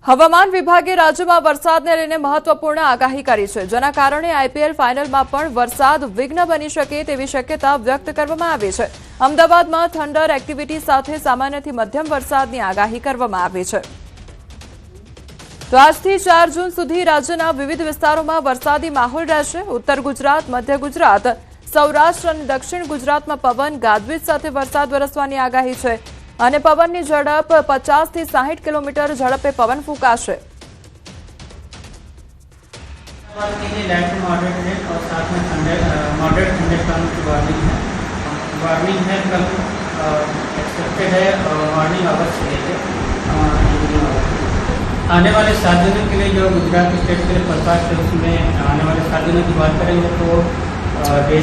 હવામાન વિભાગે રાજ્યમાં વરસાદને લઈને મહત્વપૂર્ણ આગાહી કરી છે, જેના કારણે આઈપીએલ ફાઇનલમાં પણ વરસાદ વિઘ્ન બની શકે તેવી શક્યતા વ્યક્ત કરવામાં આવી છે. અમદાવાદમાં થંડર એક્ટિવિટી સાથે સામાન્યથી મધ્યમ વરસાદની આગાહી કરવામાં આવી છે. તો આજથી 4 જૂન સુધી રાજ્યના વિવિધ વિસ્તારોમાં વરસાદી માહોલ રહેશે. ઉત્તર ગુજરાત, મધ્ય ગુજરાત, સૌરાષ્ટ્ર અને દક્ષિણ ગુજરાતમાં પવન ગાજવીજ સાથે વરસાદ વરસવાની આગાહી છે અને પવનની ઝડપ 50 થી 60 કિલોમીટર ઝડપે પવન ફૂંકાશે. आने वाले 7 दिनों के लिए जो गुजरात स्टेट के लिए फोरकास्ट है उसमें आने वाले 7 दिनों की बात करेंगे तो डे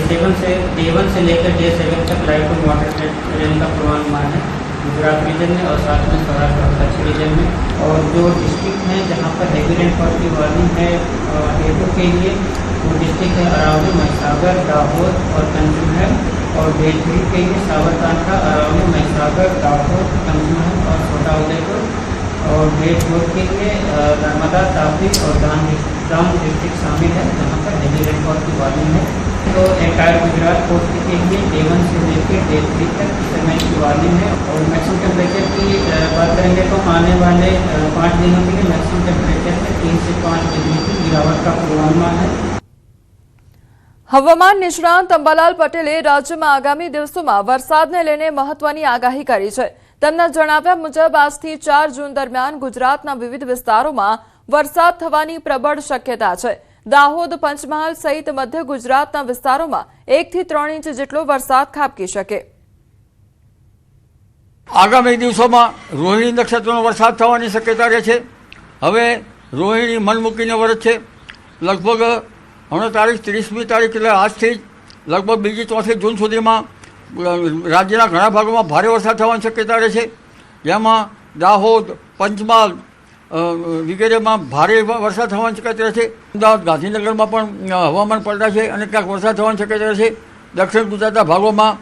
1 से लेकर डे 7 तक लाइट टू मॉडरेट रेन का पूर्वानुमान है गुजरात रीजन में और साथ में सौराष्ट्र और कच्छ रीजन में. और जो डिस्ट्रिक्ट हैं जहाँ पर हैवी रेनफॉल की वार्निंग है A2 के लिए वो डिस्ट्रिक्ट है अरावली, महिसागर, दाहोद और कंजूमर. और डे 3 के लिए साबरकांठा, अरावली, महिसागर, दाहोद, कंजूमर और छोटा उदयपुर. और डे 4 के लिए नर्मदा, तापी और डाउन डिस्ट्रिक्ट शामिल है जहाँ पर हैवी रेनफॉल की वार्निंग है. तो एंटायर गुजरात कोस्ट के लिए डे 1 से लेकर डे 3 तक इस समय की वार्निंग है. और मैक्सिमम टेम्परेचर की बात करेंगे तो आने वाले 5 दिनों के लिए मैक्सिमम टेम्परेचर में 3 से 5 डिग्री की गिरावट का पूर्वानुमान है. હવામાન નિષ્ણાંત અંબાલાલ પટેલે રાજ્યમાં આગામી દિવસોમાં વરસાદને લઈને મહત્વની આગાહી કરી છે. તેમના જણાવ્યા મુજબ આજથી 4 જૂન દરમિયાન ગુજરાતના વિવિધ વિસ્તારોમાં વરસાદ થવાની પ્રબળ શક્યતા છે. દાહોદ, પંચમહાલ સહિત મધ્ય ગુજરાતના વિસ્તારોમાં 1 થી 3 ઇંચ જેટલો વરસાદ ખાબકી શકે. આગામી દિવસોમાં રોહિણી નક્ષત્રનો વરસાદ થવાની શક્યતા રહે છે. હવે રોહિણી મન મૂકીને વરસશે. લગભગ હમણાં તારીખ 30મી તારીખ એટલે આજથી જ લગભગ 2-4 જૂન સુધીમાં રાજ્યના ઘણા ભાગોમાં ભારે વરસાદ થવાની શક્યતા રહે છે. જેમાં દાહોદ, પંચમહાલ વગેરેમાં ભારે વરસાદ થવાની શક્યતા રહે છે. અમદાવાદ, ગાંધીનગરમાં પણ હવામાન પલટા છે અને ક્યાંક વરસાદ થવાની શક્યતા રહે છે. દક્ષિણ ગુજરાતના ભાગોમાં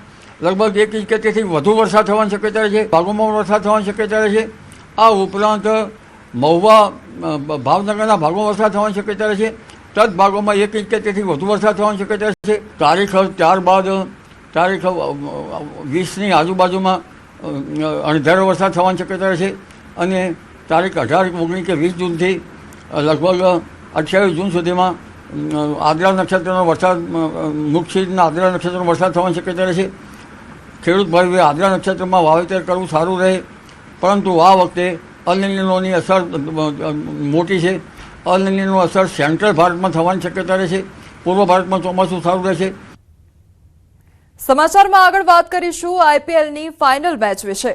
લગભગ 1 ઇંચ કે તેથી વધુ વરસાદ થવાની શક્યતા રહે છે. ભાગોમાં વરસાદ થવાની શક્યતા રહે છે. આ ઉપરાંત મહુવા, ભાવનગરના ભાગોમાં વરસાદ થવાની શક્યતા રહે છે. તદ ભાગોમાં 1 ઇંચ કે તેથી વધુ વરસાદ થવાની શક્યતા રહે છે. તારીખ 4 બાદ તારીખ 20ની આજુબાજુમાં અણધારો વરસાદ થવાની શક્યતા રહે છે અને તારીખ 18, 19 કે 20 જૂનથી લગભગ 28 જૂન સુધીમાં આદ્રા નક્ષત્રનો વરસાદ, મુક્ષિતના આદ્રા નક્ષત્રનો વરસાદ થવાની શક્યતા રહે છે. ખેડૂત ભાઈઓએ આદ્રા નક્ષત્રમાં વાવેતર કરવું સારું રહે, પરંતુ આ વખતે અલ નીનોની અસર મોટી છે. અલ નીનોની અસર સેન્ટ્રલ ભારતમાં થવાની શક્યતા રહે છે. પૂર્વ ભારતમાં ચોમાસું સારું રહેશે. સમાચારમાં આગળ વાત કરીશું આઈપીએલની ફાઇનલ મેચ વિશે.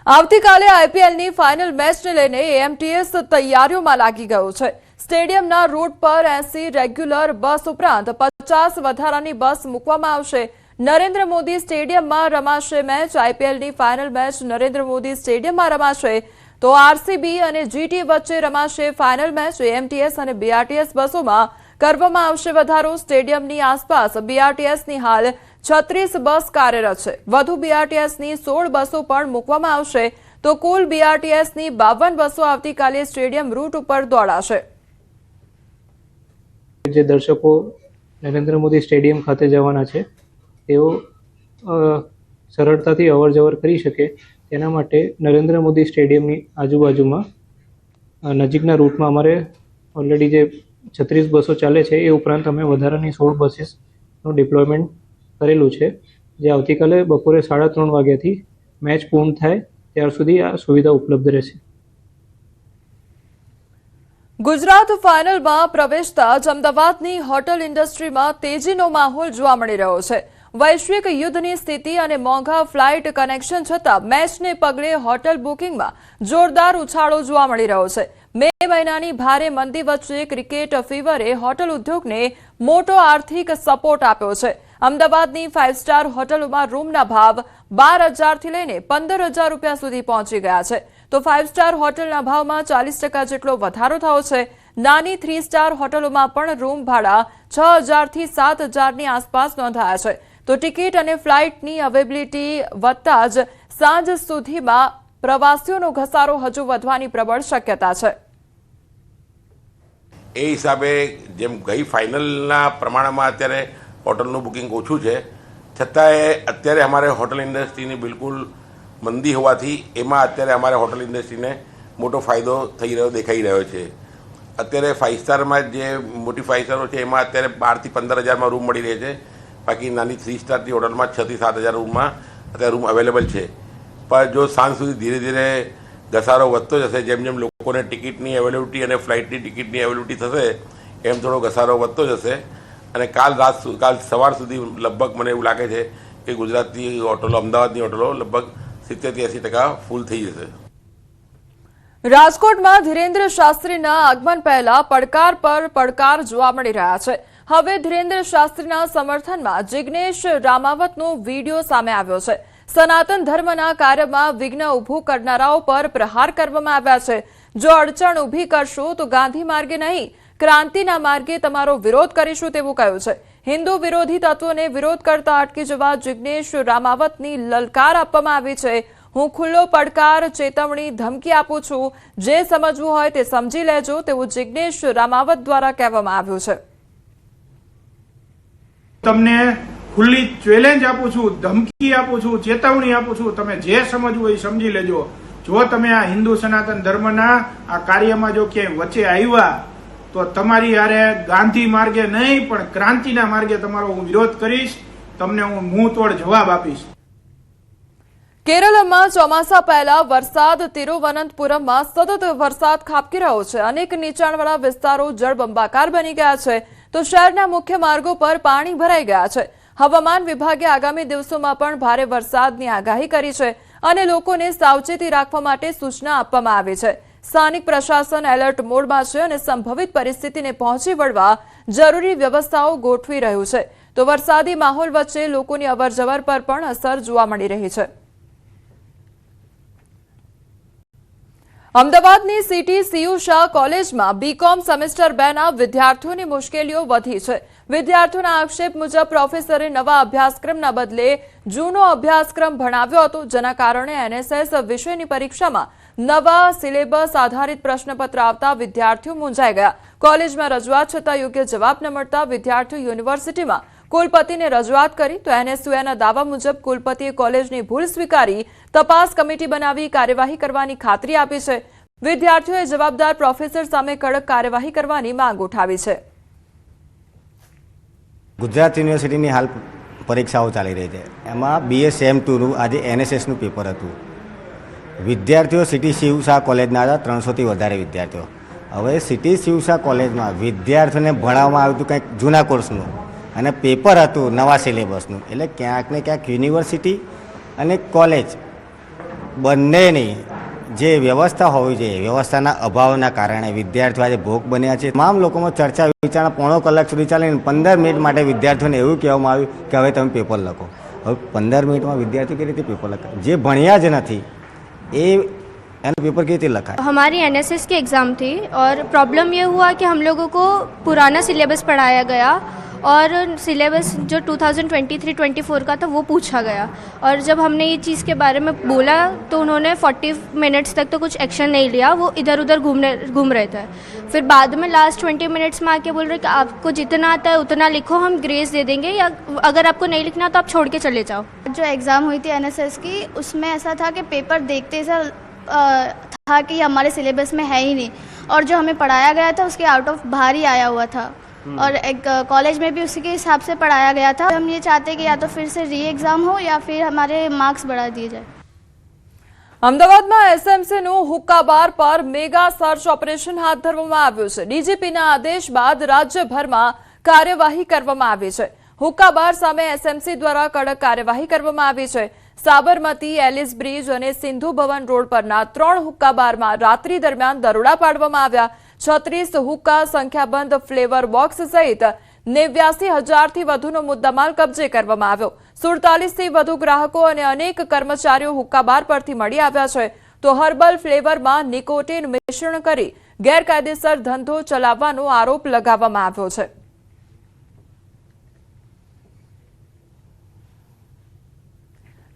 આવતીકાલે આઈપીએલની ફાઇનલ મેચને લઈને એએમટીએસ તૈયારીઓમાં લાગી ગયું છે. સ્ટેડિયમના રૂટ પર 80 રેગ્યુલર બસ ઉપરાંત 50 વધારાની બસ મૂકવામાં આવશે. નરેન્દ્ર મોદી સ્ટેડિયમમાં રમાશે મેચ. આઈપીએલની ફાઇનલ મેચ નરેન્દ્ર મોદી સ્ટેડિયમમાં રમાશે. તો આરસીબી અને જીટી વચ્ચે રમાશે ફાઇનલ મેચ. એએમટીએસ અને બીઆરટીએસ બસોમાં કરવામાં આવશે વધારો. સ્ટેડિયમની આસપાસ બીઆરટીએસની હાલ 36 બસ કાર્યરત છે. વધુ બીઆરટીએસની 16 બસો પણ મૂકવામાં આવશે. તો કુલ બીઆરટીએસની 52 બસો આવતીકાલે સ્ટેડિયમ રૂટ ઉપર દોડાશે. જે દર્શકો નરેન્દ્ર મોદી સ્ટેડિયમ ખાતે જવાના છે તેઓ સરળતાથી અવરજવર કરી શકે તેના માટે નરેન્દ્ર મોદી સ્ટેડિયમની આજુબાજુમાં નજીકના રૂટમાં અમારે ઓલરેડી જે 36 બસો ચાલે છે એ ઉપરાંત અમે વધારાની 16 બસીસનું ડિપ્લોયમેન્ટ કરેલું છે, જે આવતીકાલે બપોરે 3:30 વાગ્યાથી મેચ પૂર્ણ થાય ત્યાર સુધી આ સુવિધા ઉપલબ્ધ રહેશે. ગુજરાત ફાઇનલમાં પ્રવેશતા જ અમદાવાદની હોટલ ઇન્ડસ્ટ્રીમાં તેજીનો માહોલ જોવા મળી રહ્યો છે. વૈશ્વિક યુદ્ધની સ્થિતિ અને મોંઘા ફ્લાઇટ કનેક્શન છતાં મેચને પગલે હોટલ બુકિંગમાં જોરદાર ઉછાળો જોવા મળી રહ્યો છે. મે મહિનાની ભારે મંદી વચ્ચે ક્રિકેટ ફીવરે હોટલ ઉદ્યોગને મોટો આર્થિક સપોર્ટ આપ્યો છે. અમદાવાદની 5 સ્ટાર હોટલોમાં રૂમના ભાવ 12,000થી લઈને 15,000 રૂપિયા સુધી પહોંચી ગયા છે. તો 5 સ્ટાર હોટલના ભાવમાં 40% જેટલો વધારો થયો છે. નાની 3 સ્ટાર હોટલોમાં પણ રૂમ ભાડા 6,000 થી 7,000ની આસપાસ નોંધાયા છે. તો ટિકિટ અને ફ્લાઇટની અવેલેબિલિટી વધતા જ સાંજ સુધીમાં પ્રવાસીઓનો ઘસારો હજુ વધવાની પ્રબળ શક્યતા છે. એ હિસાબે જેમ ગઈ ફાઇનલના પ્રમાણમાં અત્યારે હોટલનું બુકિંગ ઓછું છે, છતાંય અત્યારે અમારે હોટલ ઇન્ડસ્ટ્રીની બિલકુલ મંદી હોવાથી એમાં અત્યારે અમારે હોટલ ઇન્ડસ્ટ્રીને મોટો ફાયદો થઈ રહ્યો દેખાઈ રહ્યો છે. અત્યારે 5 સ્ટારમાં જે મોટી 5 સ્ટારો છે એમાં અત્યારે 12,000 થી 15,000માં રૂમ મળી રહે છે. બાકી નાની 3 સ્ટારની હોટલમાં 6,000 થી 7,000 રૂમમાં અત્યારે રૂમ અવેલેબલ છે. પણ જો સાંજ સુધી ધીરે ધીરે ઘસારો વધતો જશે, જેમ જેમ લોકોને ટિકિટની અવેલેબિલિટી અને ફ્લાઇટની ટિકિટની અવેલેબિલિટી થશે એમ થોડો ઘસારો વધતો જશે. અને કાલ સવાર સુધી લગભગ મને એવું લાગે છે કે ગુજરાતની હોટલો, અમદાવાદની હોટલો લગભગ 70-80% ફૂલ થઈ જશે. રાજકોટમાં ધીરેન્દ્ર શાસ્ત્રીના આગમન પહેલા પડકાર પર પડકાર જોવા મળી રહ્યા છે. હવે ધીરેન્દ્ર શાસ્ત્રીના સમર્થનમાં જિગ્નેશ રામાવતનો વિડીયો સામે આવ્યો છે. સનાતન ધર્મના કાર્યમાં વિઘ્ન ઊભું કરનારાઓ પર પ્રહાર કરવામાં આવ્યા છે. જો અડચણ ઊભી કરશો તો ગાંધી માર્ગે નહીં, ક્રાંતિના માર્ગે તમારો વિરોધ કરીશું તેવું કહ્યું છે. હિન્દુ વિરોધી તત્વોને વિરોધ કરતા અટકી જવા જિગ્નેશ રામાવતની લલકાર આપવામાં આવી છે. હું ખુલ્લો પડકાર, ચેતવણી, ધમકી આપું છું. જે સમજવું હોય તે સમજી લેજો તેવું જિગ્નેશ રામાવત દ્વારા કહેવામાં આવ્યું છે. તમને ખુલ્લી ચેલેન્જ આપું છું, ધમકી આપું છું, ચેતવણી આપું છું. તમે જે સમજવું હોય સમજી લેજો. જો તમે આ હિન્દુ સનાતન ધર્મના આ કાર્યમાં જો ક્યાંય વચ્ચે આવ્યા તો તમારી હારે ગાંધી માર્ગે નહીં પણ ક્રાંતિના માર્ગે તમારો હું વિરોધ કરીશ. તમને હું મુંહ તોડ જવાબ આપીશ. કેરળમાં ચોમાસા પહેલા વરસાદ. તિરુવનંતપુરમમાં સતત વરસાદ ખાબકી રહ્યો છે. અનેક નીચાણવાળા વિસ્તારો જળબંબાકાર બની ગયા છે તો શહેરના મુખ્ય માર્ગો પર પાણી ભરાઈ ગયા છે. હવામાન વિભાગે આગામી દિવસોમાં પણ ભારે વરસાદની આગાહી કરી છે અને લોકોને સાવચેતી રાખવા માટે સૂચના આપવામાં આવી છે. સ્થાનિક પ્રશાસન એલર્ટ મોડમાં છે અને સંભવિત પરિસ્થિતિને પહોંચી વળવા જરૂરી વ્યવસ્થાઓ ગોઠવી રહ્યું છે. તો વરસાદી માહોલ વચ્ચે લોકોની અવરજવર પર પણ અસર જોવા મળી રહી છે. અમદાવાદની સિટી સીયુ શાહ કોલેજમાં બીકોમ સેમેસ્ટર 2ના વિદ્યાર્થીઓની મુશ્કેલીઓ વધી છે. વિદ્યાર્થીઓના આક્ષેપ મુજબ પ્રોફેસરે નવા અભ્યાસક્રમના બદલે જૂનો અભ્યાસક્રમ ભણાવ્યો હતો, જેના કારણે એનએસએસ વિષયની પરીક્ષામાં નવા સિલેબસ આધારિત પ્રશ્નપત્ર આવતા વિદ્યાર્થીઓ મૂંઝાઈ ગયા. કોલેજમાં રજૂઆત છતાં યોગ્ય જવાબ ન મળતા વિદ્યાર્થીઓ યુનિવર્સિટીમાં કુલપતિને રજૂઆત કરી તો એનએસયુઆઈના દાવા મુજબ કુલપતિએ કોલેજની ભૂલ સ્વીકારી તપાસ કમિટી બનાવી કાર્યવાહી કરવાની ખાતરી આપી છે. વિદ્યાર્થીઓએ જવાબદાર પ્રોફેસર સામે કડક કાર્યવાહી કરવાની માંગ ઉઠાવી છે. ગુજરાત યુનિવર્સિટીની હાલ પરીક્ષાઓ ચાલી રહી છે. એમાં BSM2નું આજે NSSનું પેપર હતું. વિદ્યાર્થીઓ સિટી શિવ શાહ કોલેજના હતા 300થી વધારે વિદ્યાર્થીઓ. હવે સિટી શિવ શાહ કોલેજમાં વિદ્યાર્થીઓને ભણાવવામાં આવ્યું હતું કંઈક જૂના કોર્સનું અને પેપર હતું નવા સિલેબસનું. એટલે ક્યાંક ને ક્યાંક યુનિવર્સિટી અને કોલેજ બંનેની જે વ્યવસ્થા હોવી જોઈએ વ્યવસ્થાના અભાવના કારણે વિદ્યાર્થીઓ આજે ભોગ બન્યા છે. તમામ લોકોમાં ચર્ચા વિચારણા પોણો કલાક સુધી ચાલીને 15 મિનિટ માટે વિદ્યાર્થીઓને એવું કહેવામાં આવ્યું કે હવે તમે પેપર લખો. હવે 15 મિનિટમાં વિદ્યાર્થીઓ કેવી રીતે પેપર લખે? જે ભણ્યા જ નથી એ एंड पेपर की थी लखा है। हमारी एनएसएस की एग्ज़ाम थी और प्रॉब्लम ये हुआ कि हम लोगों को पुराना सिलेबस पढ़ाया गया और सिलेबस जो 2023-24 का था वो पूछा गया और जब हमने ये चीज़ के बारे में बोला तो उन्होंने 40 मिनट्स तक तो कुछ एक्शन नहीं लिया, वो इधर उधर घूम रहे थे। फिर बाद में लास्ट 20 मिनट्स में आके बोल रहे कि आपको जितना आता है उतना लिखो, हम ग्रेस दे देंगे, या अगर आपको नहीं लिखना तो आप छोड़ के चले जाओ। जो एग्ज़ाम हुई थी एनएसएस की उसमें ऐसा था कि पेपर देखते ऐसा था कि हमारे सिलेबस में है ही नहीं और जो हमें पढ़ाया गया था उसके आउट ऑफ बाहर ही आया हुआ था और एक कॉलेज में भी उसी के हिसाब से पढ़ाया गया था। हम ये चाहते हैं कि या तो फिर से री एग्ज़ाम हो या फिर हमारे मार्क्स बढ़ा दिए जाए। અમદાવાદમાં એસએમસીનું હુક્કા બાર પર મેગા સર્ચ ઓપરેશન હાથ ધરવામાં આવ્યું છે। ડીજીપીના આદેશ બાદ રાજ્યભરમાં કાર્યવાહી કરવામાં આવી છે। હુક્કા બાર સામે એસએમસી દ્વારા કડક કાર્યવાહી કરવામાં આવી છે। સાબરમતી, એલિસ બ્રિજ અને સિંધુ ભવન રોડ પરના 3 હુક્કા બારમાં રાત્રિ દરમિયાન દરોડા પાડવામાં આવ્યા। 36 હુક્કા, સંખ્યાબંધ ફ્લેવર બોક્સ સહિત 89,000થી વધુનો મુદ્દામાલ કબજે કરવામાં આવ્યો। 47થી વધુ ગ્રાહકો અને અનેક કર્મચારીઓ હુક્કા બાર પરથી મળી આવ્યા છે। તો હર્બલ ફ્લેવરમાં નિકોટિન મિશ્રણ કરી ગેરકાયદેસર ધંધો ચલાવવાનો આરોપ લગાવવામાં આવ્યો છે.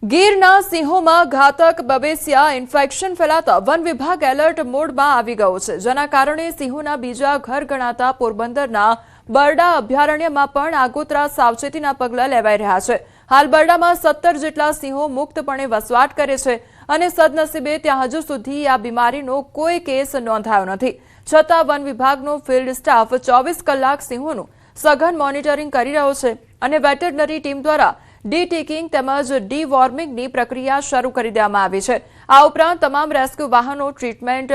ગીરના સિંહોમાં ઘાતક બબેસિયા ઇન્ફેક્શન ફેલાતા વન વિભાગ એલર્ટ મોડમાં આવી ગયો છે, જેના કારણે સિંહોના બીજા ઘર ગણાતા પોરબંદરના બરડા અભયારણ્યમાં પણ આગોતરા સાવચેતીના પગલાં લેવાઈ રહ્યા છે. હાલ બરડામાં 17 જેટલા સિંહો મુક્તપણે વસવાટ કરે છે અને સદનસીબે ત્યાં હજુ સુધી આ બીમારીનો કોઈ કેસ નોંધાયો નથી. છતાં વન વિભાગનો ફિલ્ડ સ્ટાફ 24 કલાક સિંહોનું સઘન મોનિટરિંગ કરી રહ્યો છે અને વેટરનરી ટીમ દ્વારા ડી-ટીકિંગ તેમજ ડી-વોર્મિંગની પ્રક્રિયા શરૂ કરી દેવામાં આવી છે. આ ઉપરાંત તમામ રેસ્ક્યુ વાહનો, ટ્રીટમેન્ટ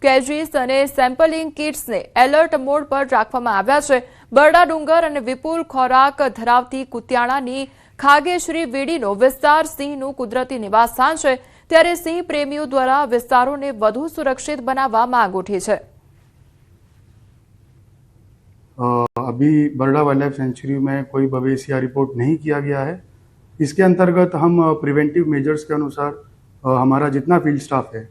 કેજીસ અને સેમ્પલિંગ કિટ્સને એલર્ટ મોડ પર રાખવામાં આવ્યા છે. બરડા ડુંગર અને વિપુલ ખોરાક ધરાવતી કુતિયાણાની ખાગેશ્રી વીડીનો વિસ્તાર સિંહનું કુદરતી નિવાસસ્થાન છે, ત્યારે સિંહ પ્રેમીઓ દ્વારા વિસ્તારોને વધુ સુરક્ષિત બનાવવા માંગ ઉઠી છે. अभी बरड़ा वाइल्ड लाइफ सेंचुरी में कोई बवेसिया रिपोर्ट नहीं किया गया है. इसके अंतर्गत हम प्रिवेंटिव मेजर्स के अनुसार हमारा जितना फील्ड स्टाफ है,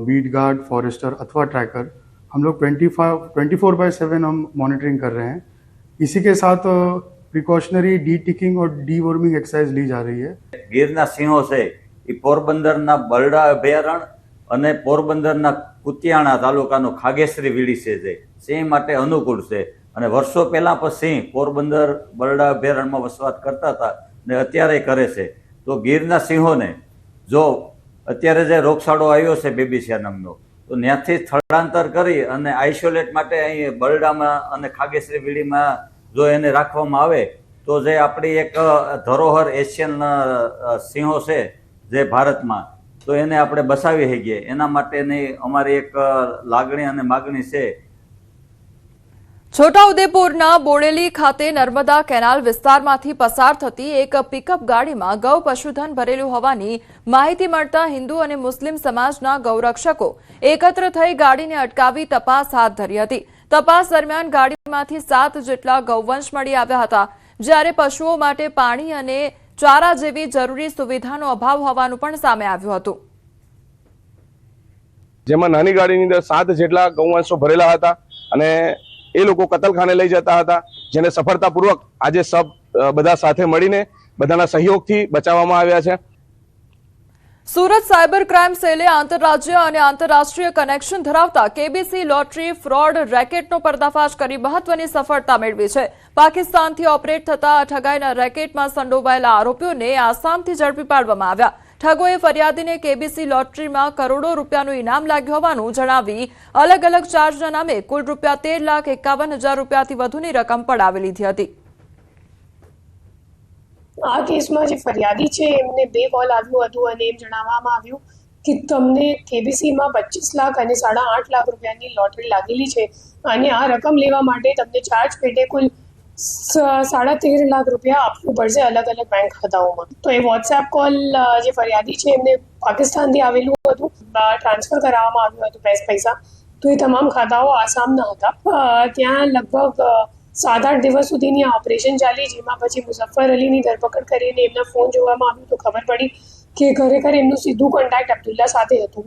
बीट गार्ड, फॉरेस्टर अथवा ट्रैकर, हम लोग 24/7 हम मॉनिटरिंग कर रहे हैं. इसी के साथ प्रिकॉशनरी डी टिकिंग और डी वॉर्मिंग एक्सरसाइज ली जा रही है. ગીરના સિંહો છે એ પોરબંદરના બરડા અભયારણ્ય અને પોરબંદરના કુતિયાણા તાલુકાનો ખાગેશ્રી વીડી છે, સિંહ માટે અનુકૂળ છે. અને વર્ષો પહેલા પણ સિંહ પોરબંદર બરડા અભયારણ્યમાં વસવાટ કરતા હતા ને અત્યારે કરે છે. તો ગીરના સિંહોને જો અત્યારે જે રોગચાળો આવ્યો છે બેબીસિયા નામનો, તો ત્યાંથી સ્થળાંતર કરી અને આઇસોલેટ માટે અહીં બરડામાં અને ખાગેશ્રી વીડીમાં જો એને રાખવામાં આવે તો જે આપણી એક ધરોહર એશિયન સિંહો છે જે ભારતમાં, તો એને આપણે બસાવી શકીએ. એના માટેની અમારી એક લાગણી અને માગણી છે. છોટાઉદેપુરના બોડેલી ખાતે નર્મદા કેનાલ વિસ્તારમાંથી પસાર થતી એક પિકઅપ ગાડીમાં ગૌ પશુધન ભરેલું હોવાની માહિતી મળતા હિન્દુ અને મુસ્લિમ સમાજના ગૌરક્ષકો એકત્ર થઈ ગાડીને અટકાવી તપાસ હાથ ધરી હતી. તપાસ દરમિયાન ગાડીમાંથી 7 જેટલા ગૌવંશ મળી આવ્યા હતા, જ્યારે પશુઓ માટે પાણી અને ચારા જેવી જરૂરી સુવિધાનો અભાવ હોવાનું પણ સામે આવ્યું હતું. જેમાં નાની ગાડીની અંદર 7 જેટલા ગૌવંશો ભરેલા હતા અને એ લોકો કતલખાને લઈ જતા હતા, જેને સફળતાપૂર્વક આજે બધા સાથે મળીને બધાના સહયોગથી બચાવવામાં આવ્યા છે. સુરત સાયબર ક્રાઇમ સેલે આંતરરાજ્ય અને આંતરરાષ્ટ્રીય કનેક્શન ધરાવતા કેબીસી લોટરી ફ્રોડ રેકેટનો પર્દાફાશ કરી મહત્વની સફળતા મેળવી છે. પાકિસ્તાનથી ઓપરેટ થતા ઠગાઈના રેકેટમાં સંડોવાયેલા આરોપીઓને આસામથી ઝડપી પાડવામાં આવ્યા. ઠગોએ ફરિયાદીને કેબીસી લોટરીમાં કરોડો રૂપિયાનું ઇનામ લાગ્યું હોવાનું જણાવી અલગ અલગ ચાર્જના નામે કુલ ₹13,51,000 રૂપિયાથી વધુની રકમ પડાવી લીધી હતી. આ કેસમાં જે ફરિયાદી છે એમને 2 કોલ આવ્યું હતું અને એમ જણાવવામાં આવ્યું કે તમને કેબીસીમાં 25 લાખ અને 8.5 લાખ રૂપિયાની લોટરી લાગેલી છે અને આ રકમ લેવા માટે તમને ચાર્જ પેટે કુલ 13.5 લાખ રૂપિયા આપવું પડશે અલગ અલગ બેંક ખાતાઓમાં. તો એ વોટ્સએપ કોલ જે ફરિયાદી છે એમને પાકિસ્તાનથી આવેલું હતું, ટ્રાન્સફર કરાવવામાં આવ્યું હતું પૈસા. તો એ તમામ ખાતાઓ આસામના હતા. ત્યાં લગભગ 7-8 દિવસ સુધીની આ ઓપરેશન ચાલી, જેમાં પછી મુઝફ્ફર અલીની ધરપકડ કરીને એમના ફોન જોવામાં આવ્યું તો ખબર પડી કે ખરેખર એમનું સીધું કોન્ટેક્ટ અબ્દુલ્લા સાથે હતું.